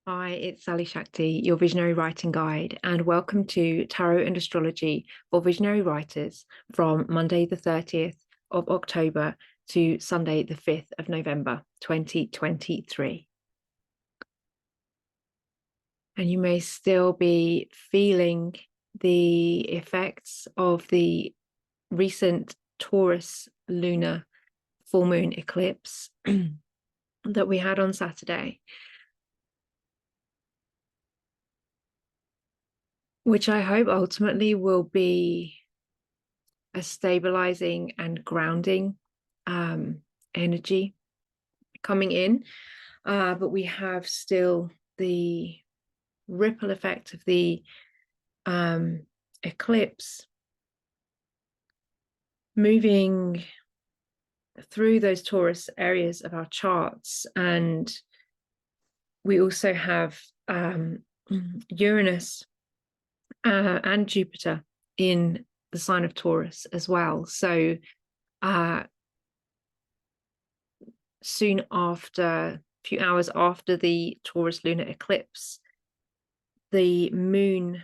Hi, it's Sally-Shakti, your visionary writing guide, and welcome to Tarot and Astrology for Visionary Writers from Monday the 30th of October to Sunday the 5th of November 2023. And you may still be feeling the effects of the recent Taurus Lunar full moon eclipse that we had on Saturday, which I hope ultimately will be a stabilizing and grounding energy coming in. But we have still the ripple effect of the eclipse moving through those Taurus areas of our charts. And we also have Uranus and Jupiter in the sign of Taurus as well. So soon after, a few hours after the Taurus lunar eclipse, the moon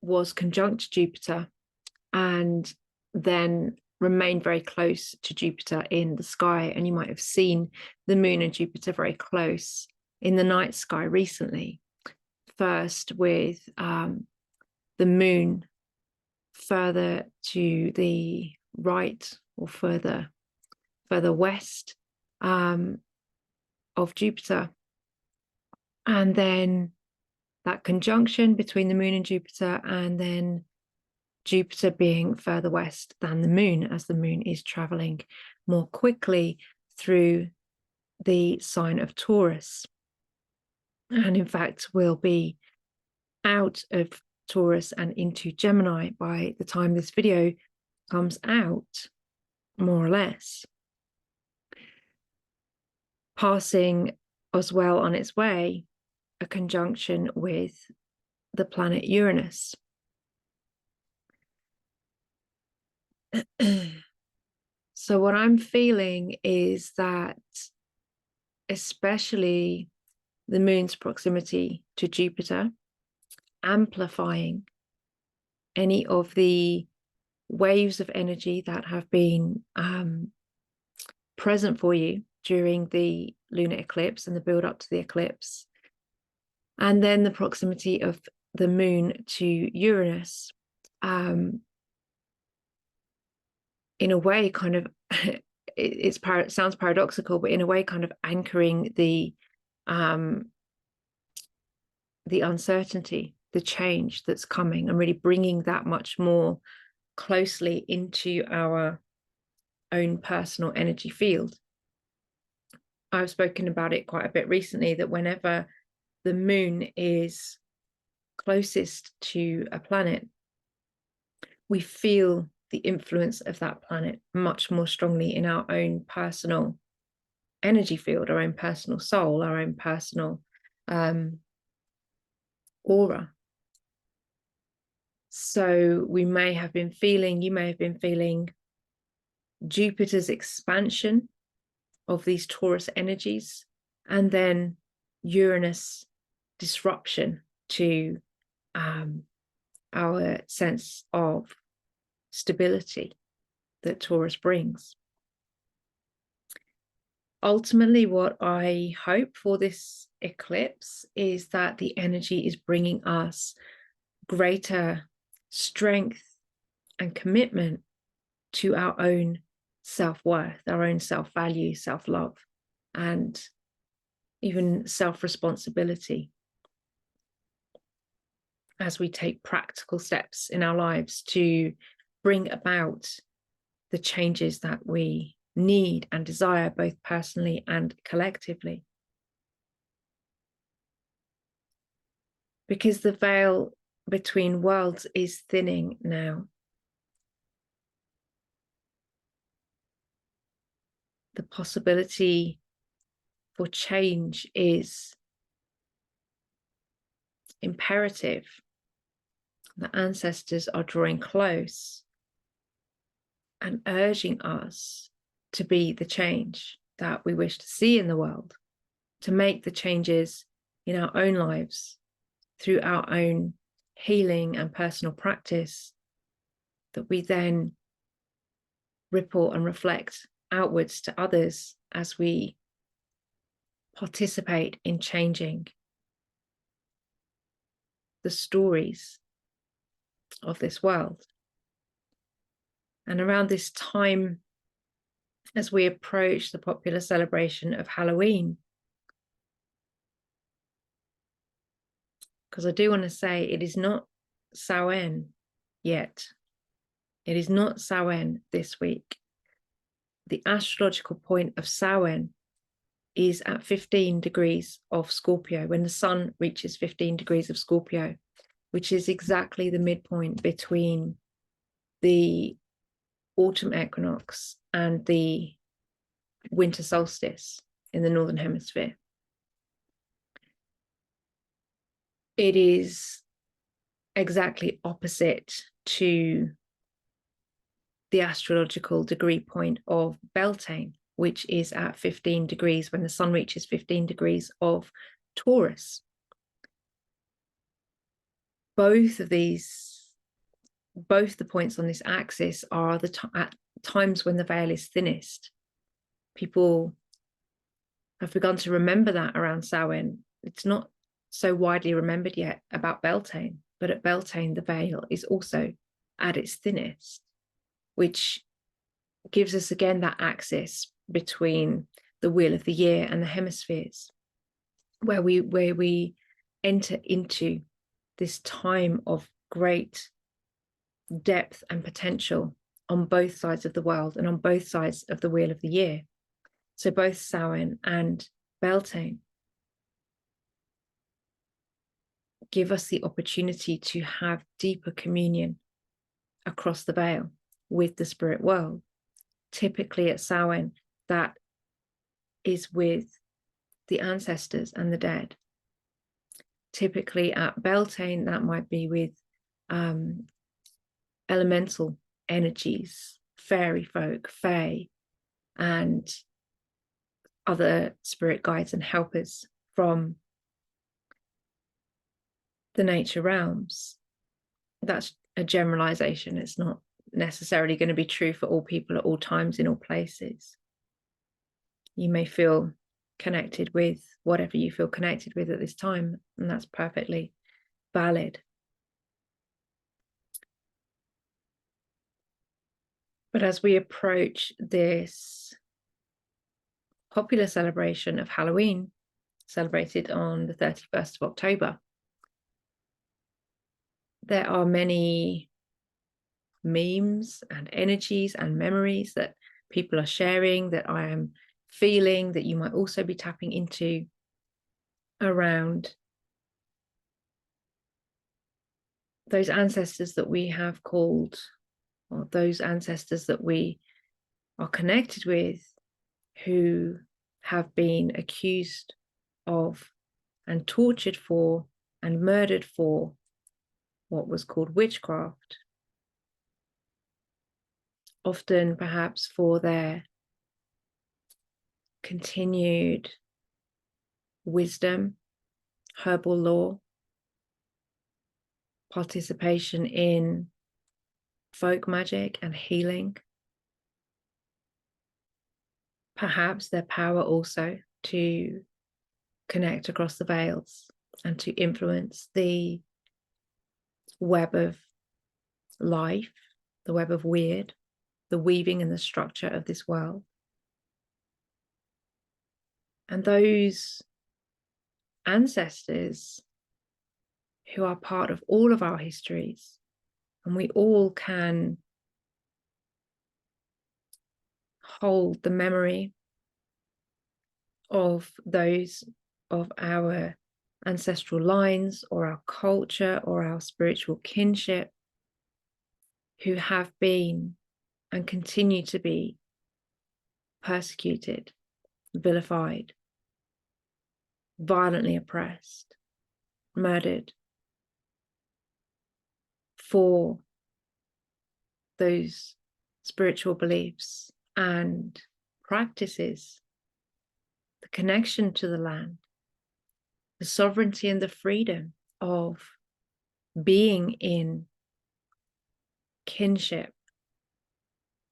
was conjunct Jupiter and then remained very close to Jupiter in the sky. And you might have seen the moon and Jupiter very close in the night sky recently. First with the moon further to the right or further west of Jupiter, and then that conjunction between the moon and Jupiter, and then Jupiter being further west than the moon, as the moon is traveling more quickly through the sign of Taurus, and in fact will be out of Taurus and into Gemini by the time this video comes out, more or less, passing as well on its way a conjunction with the planet Uranus. So what I'm feeling is that especially the moon's proximity to Jupiter, amplifying any of the waves of energy that have been present for you during the lunar eclipse and the build up to the eclipse, and then the proximity of the moon to Uranus, in a way kind of it sounds paradoxical, but in a way kind of anchoring the uncertainty, the change that's coming, and really bringing that much more closely into our own personal energy field. I've spoken about it quite a bit recently, that whenever the moon is closest to a planet, we feel the influence of that planet much more strongly in our own personal energy field, our own personal soul, our own personal aura. So you may have been feeling Jupiter's expansion of these Taurus energies, and then Uranus disruption to our sense of stability that Taurus brings. Ultimately, what I hope for this eclipse is that the energy is bringing us greater strength and commitment to our own self-worth, our own self-value, self-love, and even self-responsibility as we take practical steps in our lives to bring about the changes that we need and desire, both personally and collectively. Because the veil between worlds is thinning now. The possibility for change is imperative. The ancestors are drawing close and urging us to be the change that we wish to see in the world, to make the changes in our own lives through our own healing and personal practice, that we then ripple and reflect outwards to others as we participate in changing the stories of this world. And around this time, as we approach the popular celebration of Halloween, because I do want to say it is not Samhain yet. It is not Samhain this week. The astrological point of Samhain is at 15 degrees of Scorpio, when the sun reaches 15 degrees of Scorpio, which is exactly the midpoint between the autumn equinox and the winter solstice in the northern hemisphere. It is exactly opposite to the astrological degree point of Beltaine, which is at 15 degrees when the sun reaches 15 degrees of Taurus. Both the points on this axis are at times when the veil is thinnest. People have begun to remember that around Samhain. It's not so widely remembered yet about Beltaine, but at Beltaine, the veil is also at its thinnest, which gives us again that axis between the wheel of the year and the hemispheres, where we enter into this time of great depth and potential on both sides of the world and on both sides of the wheel of the year. So both Samhain and Beltaine give us the opportunity to have deeper communion across the veil with the spirit world. Typically at Samhain, that is with the ancestors and the dead. Typically at Beltaine, that might be with elemental energies, fairy folk, fae, and other spirit guides and helpers from the nature realms. That's a generalization. It's not necessarily going to be true for all people at all times in all places. You may feel connected with whatever you feel connected with at this time, and that's perfectly valid. But as we approach this popular celebration of Halloween, celebrated on the 31st of October, there are many memes and energies and memories that people are sharing, that I am feeling, that you might also be tapping into around those ancestors that we have called, or those ancestors that we are connected with, who have been accused of and tortured for and murdered for what was called witchcraft, often perhaps for their continued wisdom, herbal law, participation in folk magic and healing, perhaps their power also to connect across the veils and to influence the web of life, the web of weird, the weaving and the structure of this world. And those ancestors who are part of all of our histories, and we all can hold the memory of those of our ancestral lines or our culture or our spiritual kinship who have been and continue to be persecuted, vilified, violently oppressed, murdered for those spiritual beliefs and practices, the connection to the land, the sovereignty and the freedom of being in kinship,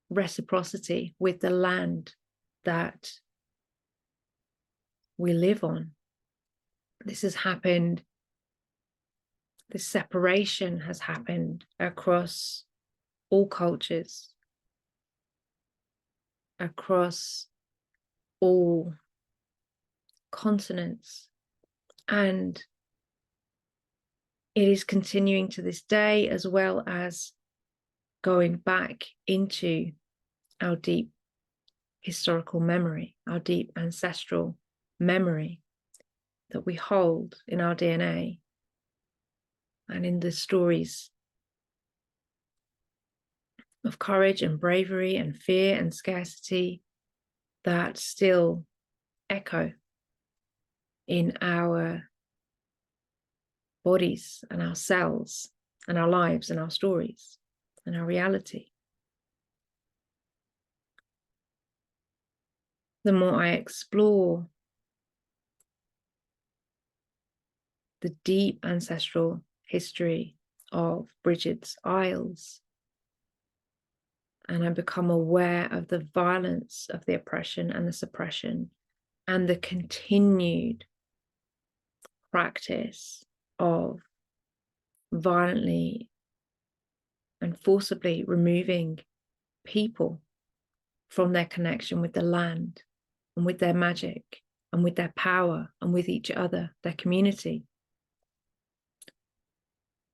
reciprocity with the land that we live on. This has happened, this separation has happened across all cultures, across all continents, and it is continuing to this day, as well as going back into our deep historical memory, our deep ancestral memory that we hold in our DNA and in the stories of courage and bravery and fear and scarcity that still echo in our bodies and our cells and our lives and our stories and our reality. The more I explore the deep ancestral history of Bridget's Isles, and I become aware of the violence of the oppression and the suppression and the continued practice of violently and forcibly removing people from their connection with the land and with their magic and with their power and with each other, their community,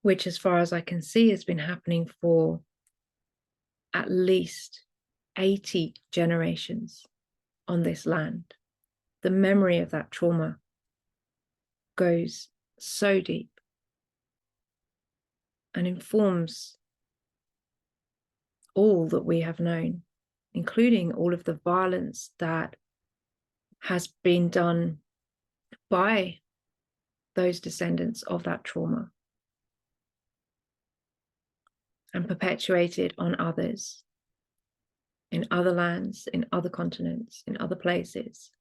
which, as far as I can see, has been happening for at least 80 generations on this land. The memory of that trauma goes so deep and informs all that we have known, including all of the violence that has been done by those descendants of that trauma and perpetuated on others in other lands, in other continents, in other places.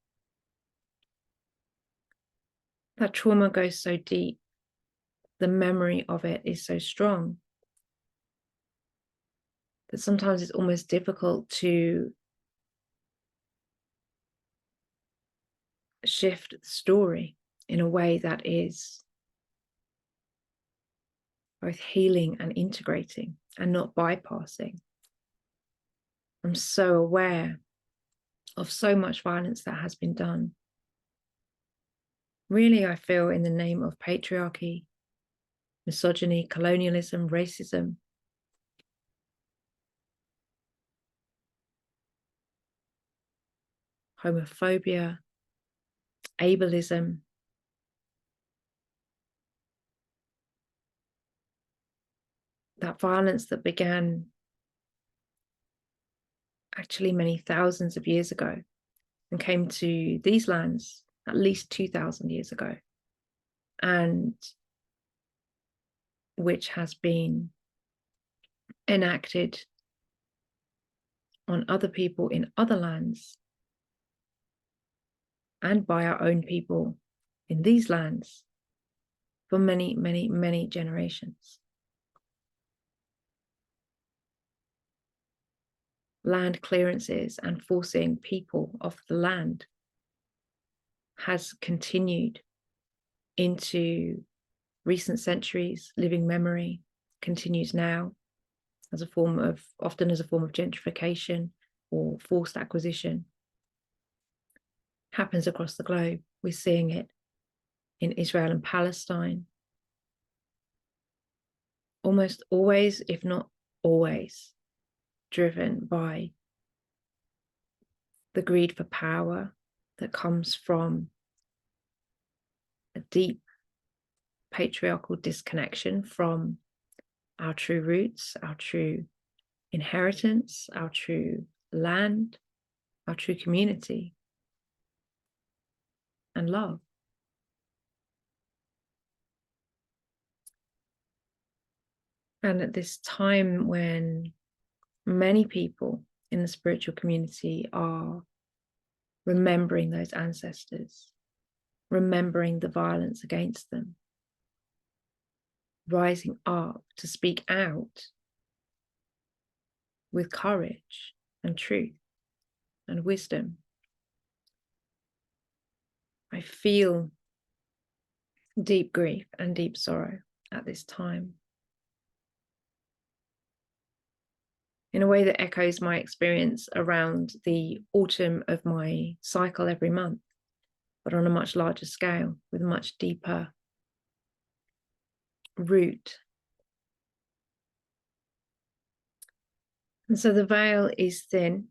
That trauma goes so deep, the memory of it is so strong that sometimes it's almost difficult to shift the story in a way that is both healing and integrating and not bypassing. I'm so aware of so much violence that has been done. Really, I feel, in the name of patriarchy, misogyny, colonialism, racism, homophobia, ableism, that violence that began actually many thousands of years ago and came to these lands at least 2,000 years ago, and which has been enacted on other people in other lands and by our own people in these lands for many, many, many generations. Land clearances and forcing people off the land has continued into recent centuries. Living memory continues now as a form of, often as a form of gentrification or forced acquisition. Happens across the globe. We're seeing it in Israel and Palestine. Almost always, if not always, driven by the greed for power that comes from a deep patriarchal disconnection from our true roots, our true inheritance, our true land, our true community, and love. And at this time when many people in the spiritual community are remembering those ancestors, remembering the violence against them, rising up to speak out with courage and truth and wisdom. I feel deep grief and deep sorrow at this time, in a way that echoes my experience around the autumn of my cycle every month, but on a much larger scale, with a much deeper root. And so the veil is thin,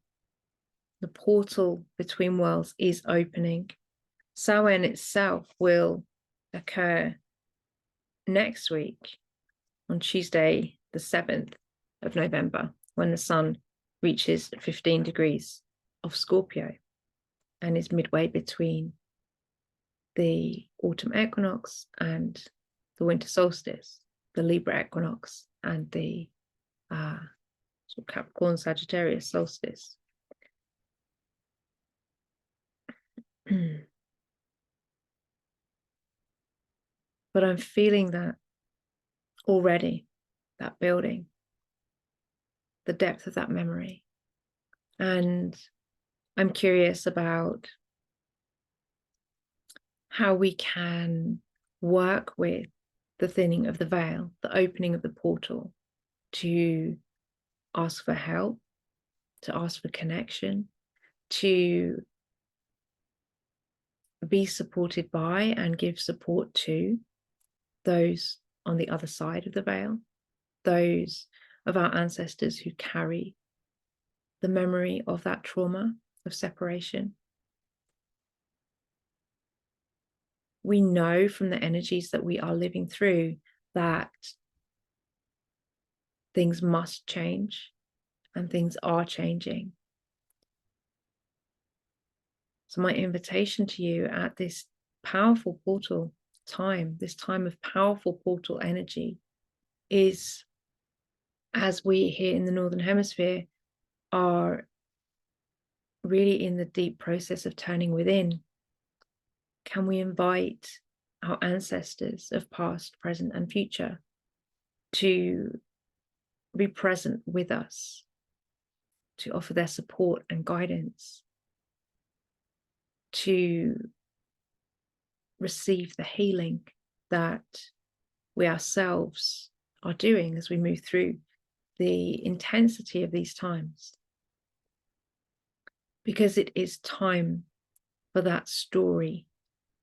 the portal between worlds is opening. Samhain itself will occur next week on Tuesday, the 7th of November, when the sun reaches 15 degrees of Scorpio and is midway between the autumn equinox and the winter solstice, the Libra Equinox and the Capricorn Sagittarius solstice. But I'm feeling that already, that building, the depth of that memory. And I'm curious about how we can work with the thinning of the veil, the opening of the portal, to ask for help, to ask for connection, to be supported by and give support to those on the other side of the veil, those of our ancestors who carry the memory of that trauma of separation. We know from the energies that we are living through that things must change, and things are changing. So my invitation to you at this powerful portal time, this time of powerful portal energy, is, as we here in the Northern Hemisphere are really in the deep process of turning within, can we invite our ancestors of past, present, and future to be present with us, to offer their support and guidance, to receive the healing that we ourselves are doing as we move through the intensity of these times. Because it is time for that story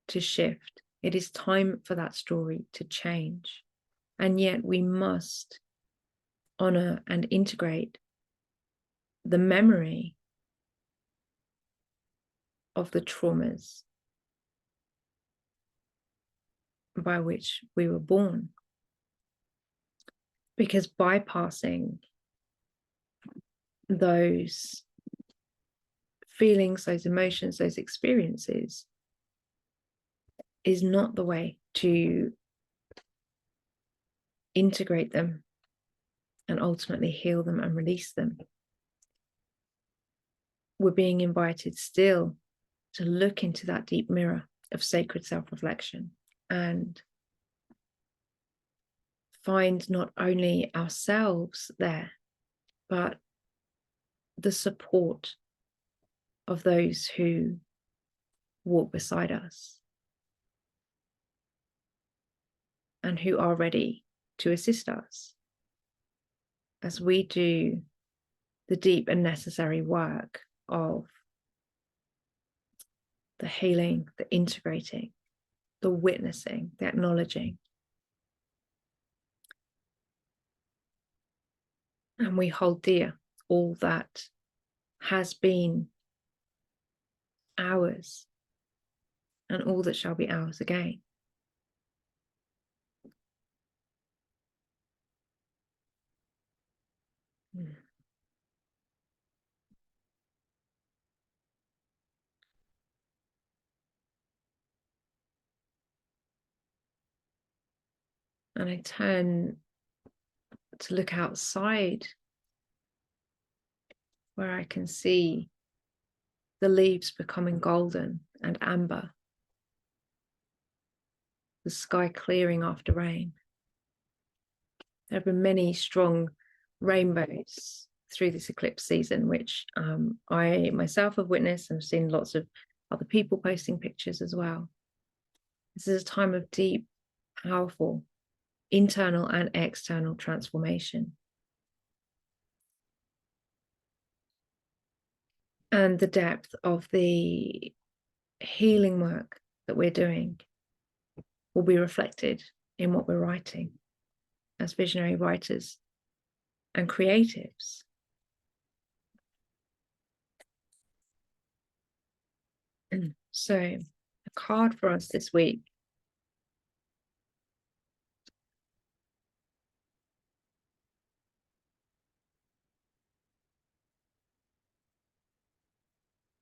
to shift. It is time for that story to change. And yet we must honor and integrate the memory of the traumas by which we were born. Because bypassing those feelings, those emotions, those experiences is not the way to integrate them and ultimately heal them and release them. We're being invited still to look into that deep mirror of sacred self-reflection and find not only ourselves there, but the support of those who walk beside us and who are ready to assist us as we do the deep and necessary work of the healing, the integrating, the witnessing, the acknowledging. And we hold dear all that has been ours and all that shall be ours again. And I turn to look outside, where I can see the leaves becoming golden and amber the sky clearing after rain. There have been many strong rainbows through this eclipse season, which I myself have witnessed, and I've seen lots of other people posting pictures as well. This is a time of deep, powerful internal and external transformation. And the depth of the healing work that we're doing will be reflected in what we're writing as visionary writers and creatives. And so, a card for us this week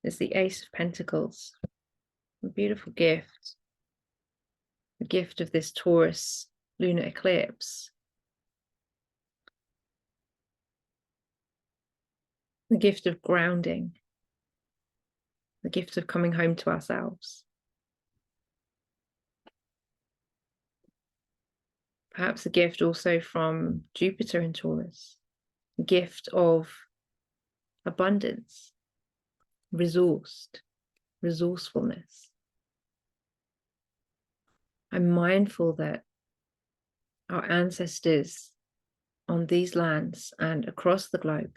is the Ace of Pentacles, a beautiful gift, the gift of this Taurus lunar eclipse, the gift of grounding, the gift of coming home to ourselves. Perhaps a gift also from Jupiter in Taurus, a gift of abundance, resourcefulness. I'm mindful that our ancestors on these lands and across the globe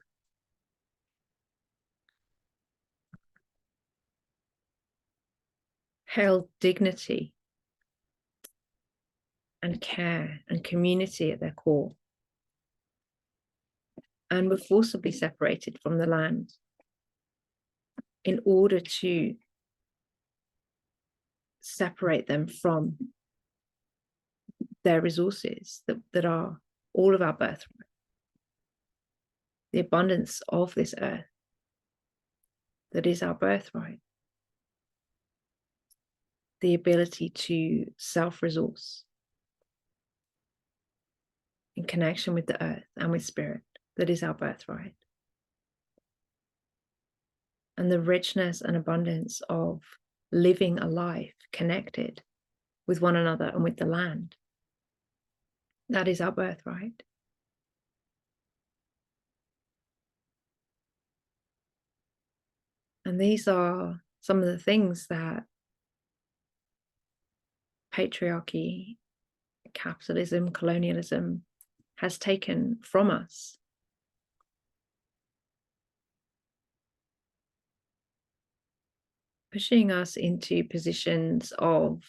held dignity and care and community at their core, and were forcibly separated from the land in order to separate them from their resources that are all of our birthright, the abundance of this earth that is our birthright, the ability to self-resource in connection with the earth and with spirit that is our birthright, and the richness and abundance of living a life connected with one another and with the land. That is our birthright. And these are some of the things that patriarchy, capitalism, colonialism has taken from us. Pushing us into positions of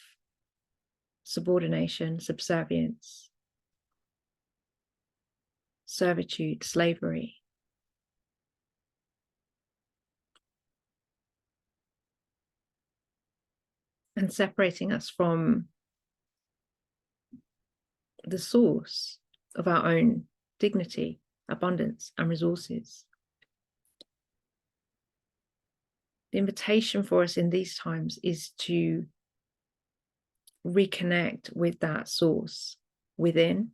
subordination, subservience, servitude, slavery. And separating us from the source of our own dignity, abundance, and resources. The invitation for us in these times is to reconnect with that source within,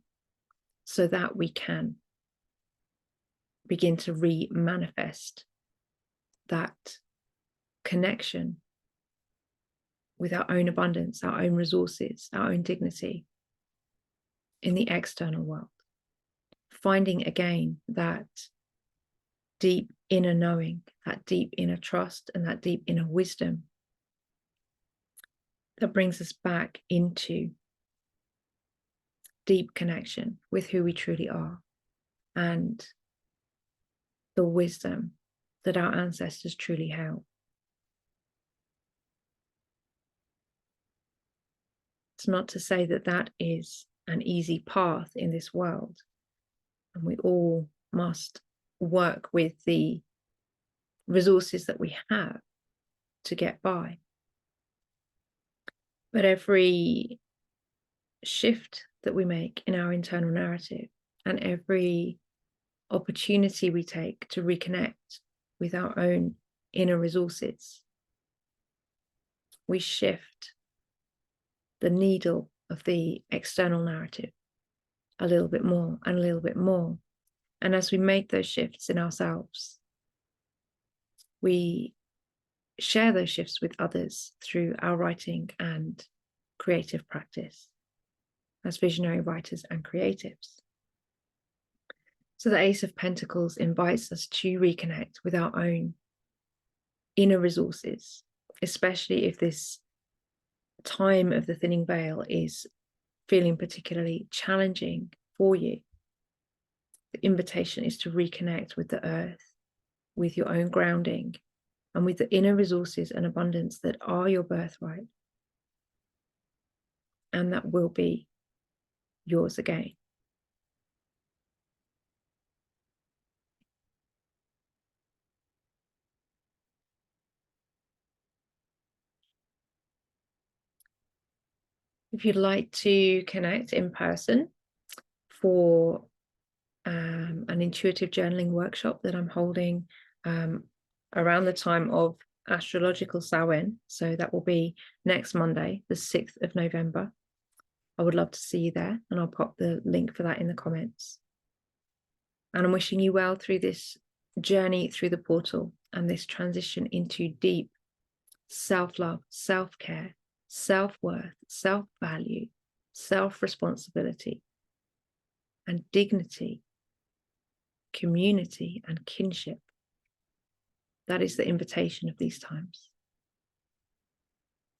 so that we can begin to re-manifest that connection with our own abundance, our own resources, our own dignity in the external world. Finding again that deep inner knowing, that deep inner trust, and that deep inner wisdom that brings us back into deep connection with who we truly are and the wisdom that our ancestors truly held. It's not to say that that is an easy path in this world, and we all must work with the resources that we have to get by. But every shift that we make in our internal narrative, and every opportunity we take to reconnect with our own inner resources, we shift the needle of the external narrative a little bit more and a little bit more. And as we make those shifts in ourselves, we share those shifts with others through our writing and creative practice. as visionary writers and creatives. So the Ace of Pentacles invites us to reconnect with our own inner resources, especially if this time of the thinning veil is feeling particularly challenging for you. The invitation is to reconnect with the earth, with your own grounding, and with the inner resources and abundance that are your birthright, and that will be yours again. If you'd like to connect in person for an intuitive journaling workshop that I'm holding around the time of astrological Samhain, so that will be next Monday, the 6th of November. I would love to see you there, and I'll pop the link for that in the comments. And I'm wishing you well through this journey through the portal and this transition into deep self-love, self-care, self-worth, self-value, self-responsibility, and dignity, community, and kinship. That is the invitation of these times.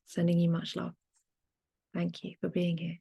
Sending you much love. Thank you for being here.